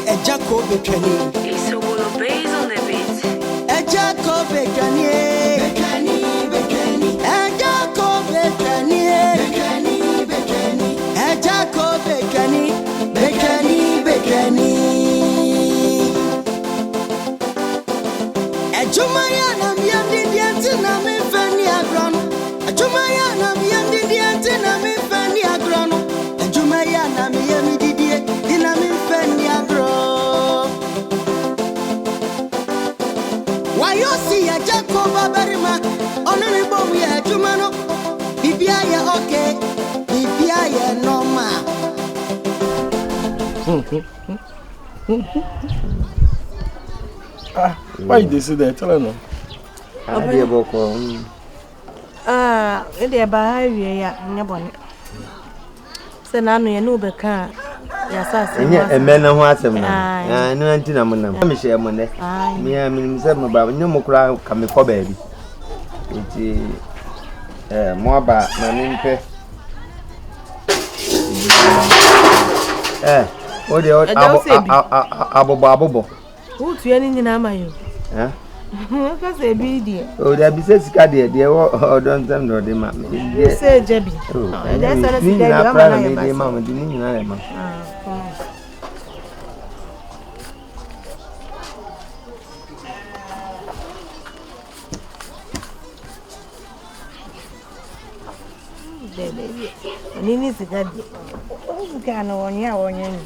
Agyakoo Betwanii. It's a wall of base on the beat. Agyakoo Betwanii. Agyakoo Betwanii. Agyakoo Betwanii. Ajumaya na miyandi dianti na mi fani agrono. Ajumaya na miyandi dianti na mi fani agrono. Ajumaya na miyandi dianti na mi fani agrono. Wayoosi Agyakoo babarima onuni bomu ya ajumano. Bibia ya okay, bibia ya normal. Why you say that? Tell her no. It is by ya nyabon. Say na no ye no be kan ya sase. Enye emena ho asem na. No antina mo nam. Me hye mo ne. Me me say mo ba nyo mo kura ka me ko baabi. Enti mo ba na me mpe. O de abobo. Who to any in Amayo? Because a Bediide. Oh, there be says Cadia, dear, or don't them know the mamma. You say, Jebby. That's what I said. Mamma, didn't you know? Baby, and he needs to get the kind of one year on you.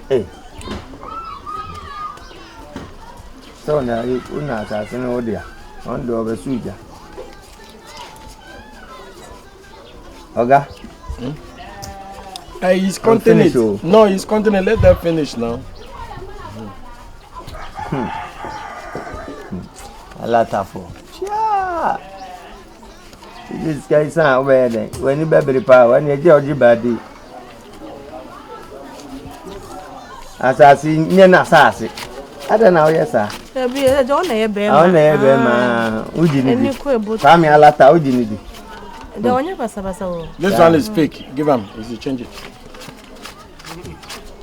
Hey. So now you not asking all there. On the over sweeter. Oga? He's continent. No, he's continent. Let them finish now. A lot of fun. Yeah. This guy is not aware that when you baby power, when you judge your body. Assassin, Nena Sassy. I don't know, yes, sir. There'll be a John A. Bear. I never, who didn't tell me a lot of Udini. The one you pass. This one is fake. Give him. Is he change it?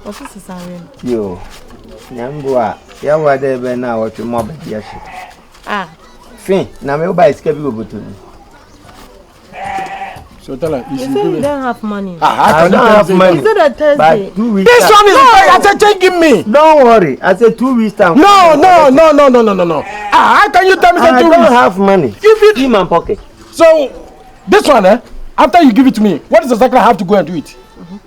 What is this? Yo, Yambua, you were there now. What you mob? Yes. Fin, now me buy escape go to me. So tell her, you say you don't have money. I don't have money. Is it a Thursday? This one is I said, take give me. Don't worry. I said 2 weeks time. No. How can you tell me that 2 weeks? I don't have money. Give it in my pocket. So this one, after you give it to me, what is exactly I have to go and do it?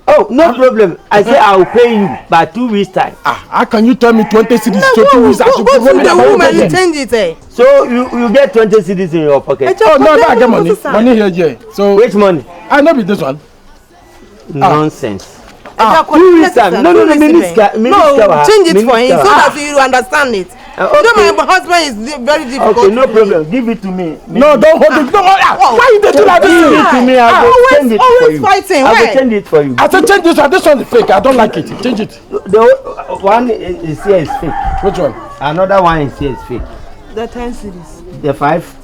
Oh, no problem. I say I will pay you by 2 weeks time. How can you tell me 20 cities? No, so 2 weeks? Go to the woman, you change it. So you get 20 cities in your pocket. Oh no, I get money. Money here, yeah. So which money? I know be this one. Nonsense. 2 weeks time. No, minister. Change it for him so that you understand it. Okay. You know my husband is very difficult. Okay, no problem. Give it to me. No, don't hold it. No, why you do that? Give it to me. I will change it for you. Fighting. I will change it for you. I said change this one. This one is fake. I don't like it. Change it. The one is here is fake. Which one? Another one is here is fake. The 10 cities. The 5.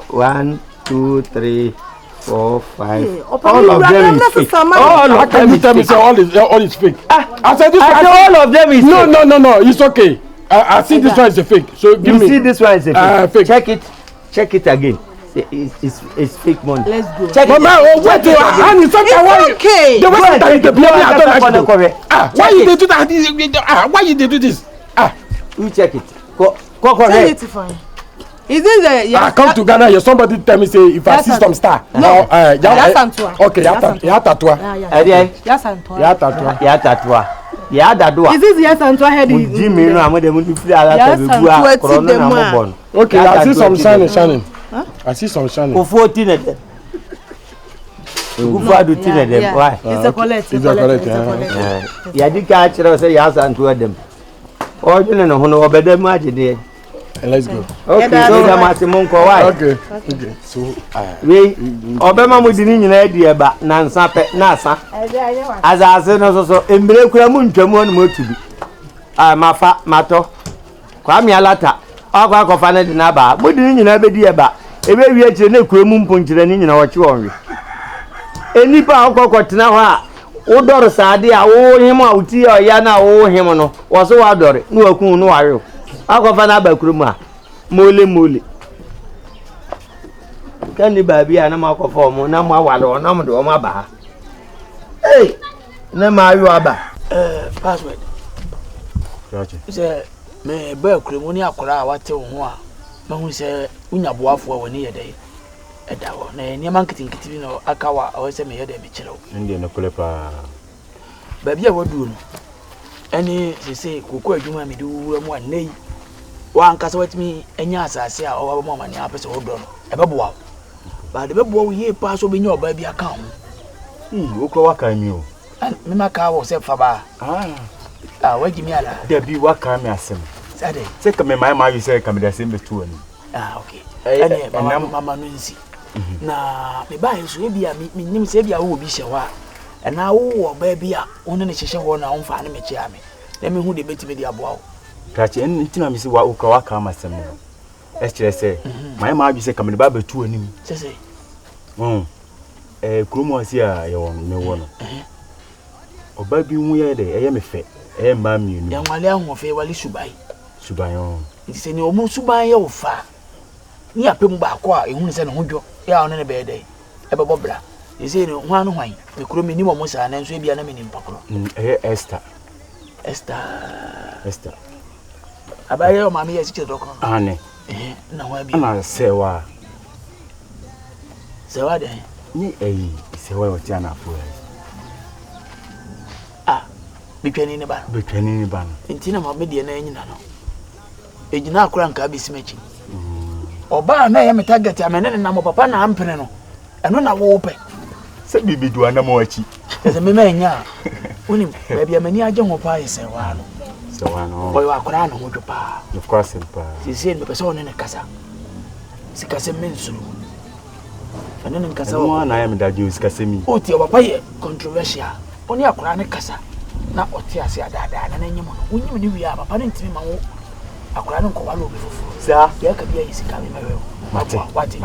1, 2, 3, 4, 5. All of them is fake. All of them is fake. All is fake. I said this one. All of them is fake. No. It's okay. I see this one is a fake. So give me. You see this one is a fake. Fake. Check it again. It's fake money. Let's go. Check it. Wait. It's okay. The way that you play, I don't like it. Why you do that? Why you do this? You check it. Go correct. It fine. Is it the I come to Ghana here. Somebody tell me say if I see some star. No. Okay. Is this yes and two head? Okay, I see some shining. I see some shining. For 14 of them. Why? It's a collect. Yeah, you can't say yes and two of them. Or you know, who know better much there. Let's go. Okay, so the Matimonko, why? Okay. So, we Obama Mudini in idea, but Nansa Nasa. As I said, also, in Breakramun, Jamon Motibi. Mafa, Mato, Kwame Alata, Aqua Fanet Naba, Mudini in Abediaba, a very rich and a crumum punching in our children. Any power cocotina, Odor Sadia, oh, him out here, Yana, oh, him, was so adore, no, no, I. Aqua Fanaba Kruma, Mole. Can you baby and a mark of form, no more or no more bar? Hey, no more you are password. Say, me bear crimonia cora, what to one. No, say, Unya Boafo when near day. A dower, nay, near marketing Kitino, Akawa, or say me a Michelo. Indian Colepa. Baby, I would do. Any, they say, Coco, you want me do one nay. One cast with me, and yes, I say, our mamma, and Yapis or Don, a bubble. But the bubble here pass will be your baby account. Waka you. And Mimaka was a faba. Wait, give me a there be what can I say? Saturday. Take me, my you say, come the same between. Okay. And Mamma Nancy. Now, me buy so be a me name Sabia will be shawa. And now, baby, only a session one on Fanny Michiami. Let me who the betty me the above. Catch anything I miss what Ukawaka must say. My mother say, come the Bible to him. Say, Krumo here, you want no one. O baby, we are there. I am a fair. I am mammy. Young Malian of a wally Subai. Subayon. It's a no more Subai or far. Near Pumba, in who is an Hujo, on a bed day. A bobra. You say, one wine, the crew minimum was an answer be an enemy in Papa. Esther. I buy your mammy as a dog. Anne. No, I be say what. So I say, say what Jana for. Betwanii ne ba. Betwanii ne ba. Ntina ma me de na anyina no. Ejina akura nka bi simachi. Oba na ya me target amene ne na mo papa na ampene no. Eno na wo pe. Se bibi duwa na mo achi. Ese me manya. Unim baby amani age ho pa yese wa no. Se wa no. Boy wa akura no ho pa. Of course pa. Sisi me pese one ne kasa. Sikase mensuru. Fane ne kasa wo na ya me daje sikase mi. O ti papa ye controversial. Oni akura ne kasa. Na oti ase adada na nyem no unyim ni wi papa ne ntimi ma wo akura ne ko walo befufu sa ya ka bia yisika me mewe mate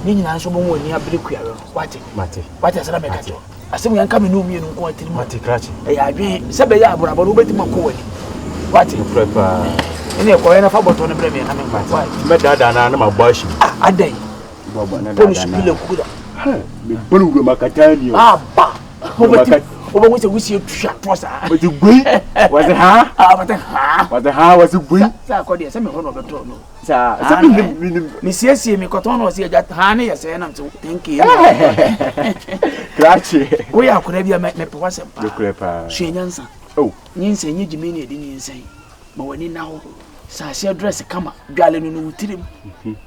ni nyina so bo woni abere kuawe wate asara me kato asem yan ka me no mie no ko atiri mate krachi ya adwen se be ya abura baro beti mako wani wate prepa ene ko yana fa boto ne bre me na me mate me dada na na mabashi adai baba na dada na kuda me bolu makatani ba Oba we say we see shot posa. But you gui was it ha? But the ha was it gui? Sa ko dey say me hono beto no. Sa me siesie me koton no say ja ha ne yese na mte thank you. Grazie. We akura bia me pe wasem pa. Dekure pa. Hwenyansa. Oh. Nyinsa nye jimi ne edi nyinsa. Ma wani na ho. Sa se dress kama dwale no no tirim.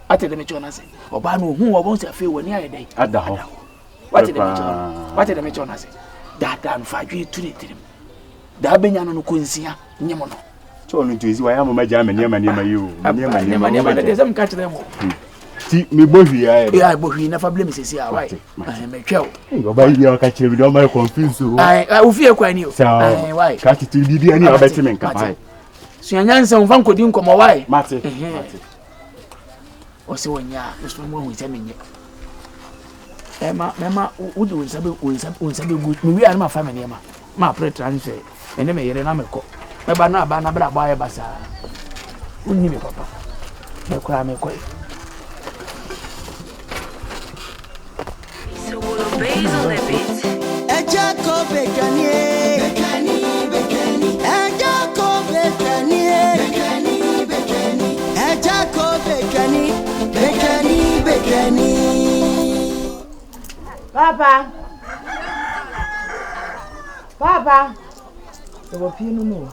Ate de me chona say. Oba no hu wo bon say fe wani ayedai. Ada ho. Wate de me chona say. Dada nfadwe tunetirim da benya no konsia nyemo no cho no ntuzi wa ya mama ja me niema yu niema de zam ka kire mo ti me bohwi ya bohwi na fa blame sesi a wai me twel oba yi ya ka kire bi do ma confuse o u fie kwa ni o wai ka ti bibi ani abeti me nka bai suanyansa mfa nkodi nkomo wai mate o se wonya so mo hu se menye Mama, would you sabi good? We are my family, my pretrance, and then me na me ko. Me ba na bra ba basa. Unni me papa. Me kwa me ko. So we'll base on the beat. Agyakoo Betwanii. Agyakoo Betwanii. Papa. The wapie no no.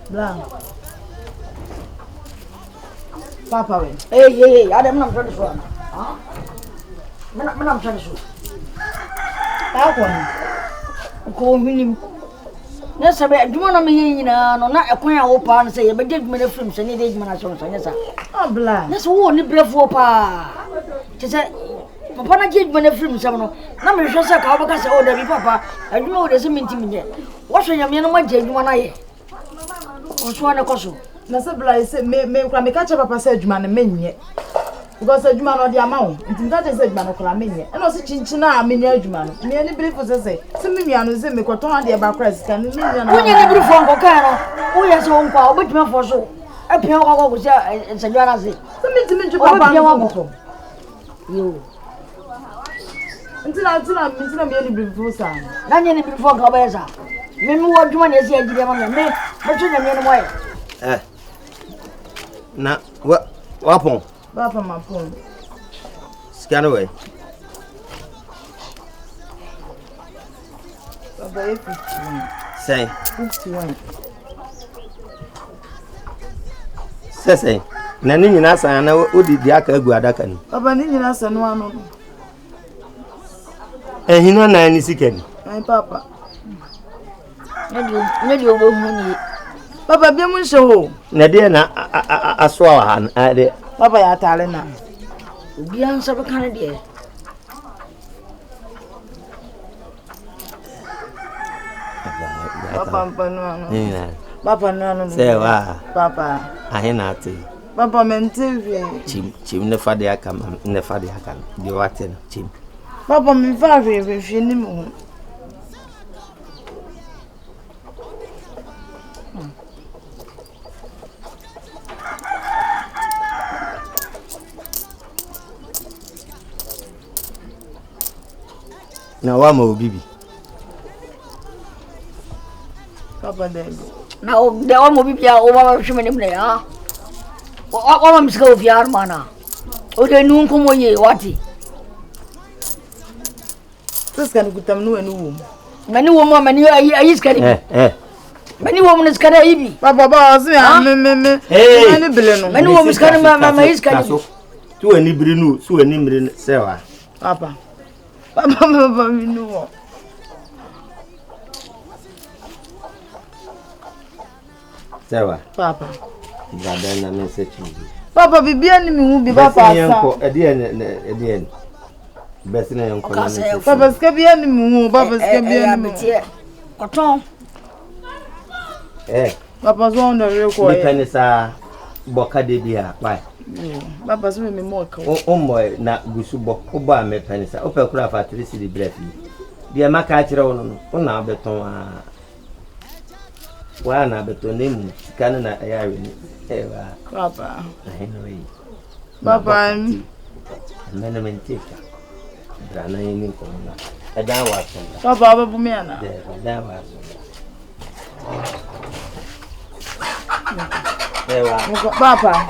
Blanc. Papa when. Hey, I don't know what to do. I'm trying to show. Ko minim. Na sabe adwuma na me nyina no na ekwan a wo pa no say ye be adwuma na film se ne de adwuma na so so nyesa. Abla. Na so wo ni brefo pa. Te se papa na je adwuma na film se no na me hwe se ka wo ka se o da bi papa adwuma wo de se minti minye. Wo hwe nyame no ma je adwuma na ye. O so na ko so. Na se bla se me kura me ka che papa se adwuma na menye. Because adwuma no de ama wo. Nti ka che se adwuma no kura menye. E no se chinchina a menye adwuma no. Me ni brefo se me nua no se me koton ade ba kra sika ni nua no. Wo nya ni brefo nko ka no. Wo ye se wo nkwa obetuma fo so. E pia ko ko se ensadwa na se. Se me ti me ntwe papa no. Yo. Ntina me ni brefo sa. Na nya ni brefo nka ba yesa. Me wo adwuma na esi agide ma me. Me twa nya me no moye. Na wapon. Papa ma pon. Scan away. Papa 51. Say. 51. Say. Na ni nyina san na odidi aka agu adaka ni. Papa ni nyina san no ano. Ehino na ni sikani. Ai papa. Ne di obo hu ni. Papa bia mu nse ho. Na de na aso ha na de. Papa ya tale na. Obi an sabe kan de. Papa mpanu ano. Ina. Papa nanu. Sewa. Papa. Ahina ate. Papa mentevi. Chim ne fade aka ne fade aka. Di wate no chim. Papa mi fa hwe ni mu. Na wa ma obibi. Papa de. Na o de o mo bibia o ba hwe me ne ya. O ma miska o fiar mana. O de nu nko mo ye wati. Sasa ni kutam nu enu wo. Mani wo mo mani ayi skari. Mani wo mo skari ibi. Papa ba o se ya me. Mani bele no. Mani wo skari ma ayi skari. Tu eni biri nu, su eni miri sewa. Papa. Papa mi nu wo. Sewa. Papa. Brada na me se chi. Papa bibia ni mi hu bi papa asa. Edi Besina yanko na me. Papa ska bia ni mi hu, papa ska bia ni mi. Koton. Papa zo on the real ko. Ni penisa boka de bia, why? Papa so me mo ka. O moy na gusu bo, o ba me penisa. O pe kura fa 3 cedi brefi. Dia maka akire wono no, o na beton a wa na beton nem kan na ayawe ni. Ewa. Papa. Anyway. Papa. Mena mentika. Brana yini ko na. Ada wa so. Papa ba bu me ana. Ada wa so. Ewa. Papa.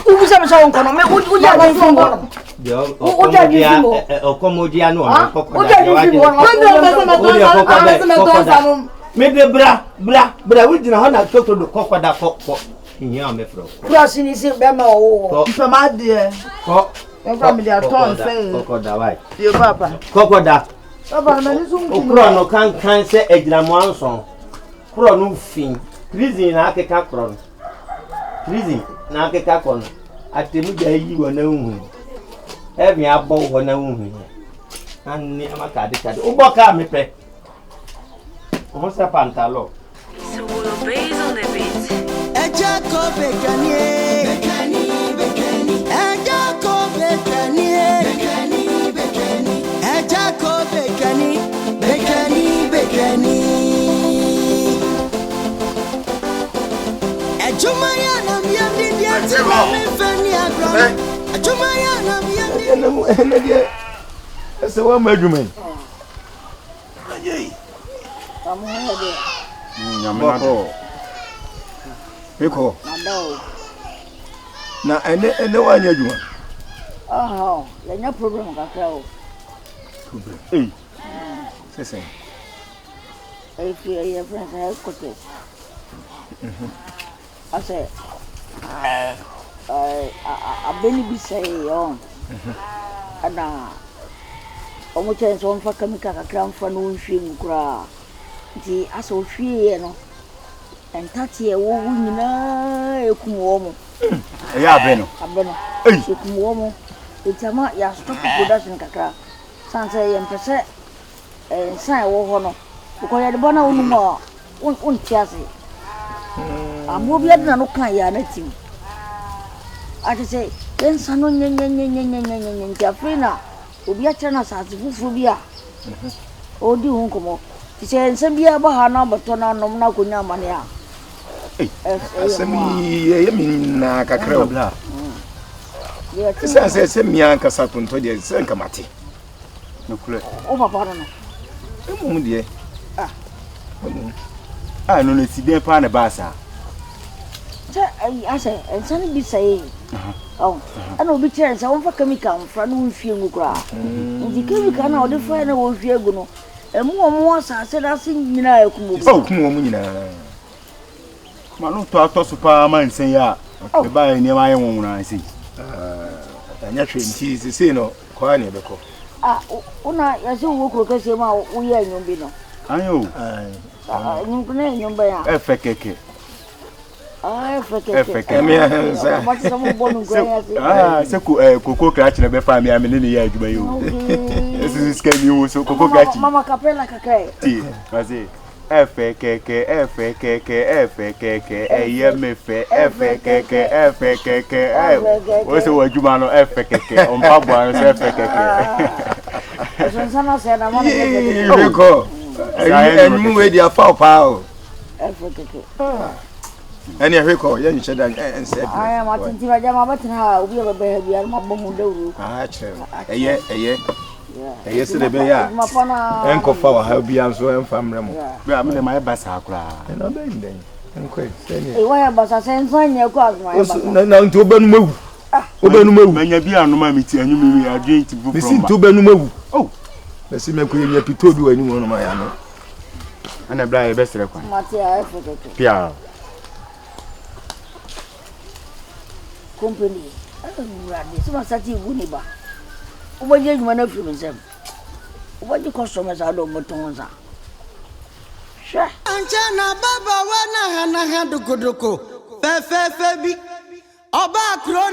Ubu sa me so nko no me o ya ba so nko no. Yo, o komodia no ko ko. O ja di fi mo. Me de bra wujina ho na toto do kokoda ko. Inya me fro. Kura sini si be ma o. Papa de. Ko. En family aton say. Kokoda wai. Yo papa. Kokoda. Papa na ni sun. Okro no kan se ejiramo anson. Kro no fin. Prison na akeka kro no. Prison na akeka kro no. Atemu ja yi wo na hu. Ebi abo wo na hu. Anni amaka de kade. Uboka me pe. O se pantalo. So we'll base on the beat. Agyakoo Betwanii. Agyakoo Betwanii. Agyakoo Betwanii. Ajumaya na miyandi ati na mifeni agro. Ajumaya na miyandi. Ene die. Ese wa majumen. Nyamako. Eko. Na ene wa nyajuma. Ya nya problem kakra o. Problem. Sese. If your friends have kote. I say I been be say on. Ana omo chance on fa kamika kakra mfa no nhwie nkura nti asa ohwie no entati e wo nyina ekum wo mo ya abeno ekum wo mo etama ya stop production kakra sanse yempese san wo ho no ko ya de bona wonu mo un tiase amo bia de na no kan ya na tim ati say ensa no nyenyenyenyenyenyenyenyen afina obi a chana sa fufu bia odi hu komo ti say ensa bia ba ha na boto na nom na konya mane a asemi ye minna kakra obla se mian kasa kunto de se nkamate no kule o papa no mu de no ne siden pa na basa che ase ensa ni bi say ana obi chere say won fa kamika mfra no nhwie ngukura ndi kamika na odi fa na wo hwie gu no emu asase da se nyina ekumu kumu mu nyina manu to super man sen ya e ba ni ma ye wonwuna nsi anya hwe nti sese no kwa na ebeko una yase wo kuro kase ma wo ye anyum bi no ayo nyumkuna nyumba ya efekeke efekeke me ansa mati samu bonu ngwa se koko krachi na be fa mi amene ne ya adwuma yo esi skemi wo so koko krachi mama kapela kakae ti mazi efekeke eyemefe efekeke wo se wadwuma no efekeke ompa bwa no se efekeke sana se na mama beko enmu we dia fa pa o efekeke ani ehweko ye nche da ense aya matinti ba jama batina obi ba be bia ma bomu dawru chere eye se de be ya enkofa wa ha bia nso emfa mremo be amene ma basa akura na be nden enkwe wa ya basa sensa nya ko azuma na nti obanu mawu obanu mawu manya bia no ma meti anyum mi adwen ti bu from mesi nti obanu mawu mesi menko ye pito bi wani mo no ma ya no ana bla ye besere kwa matia efekeke pia company radi sima sati guni ba ubaje juma na film sem ubaje customers ado motonza sha anchana baba wana hana dukuduku fe bi oba kroni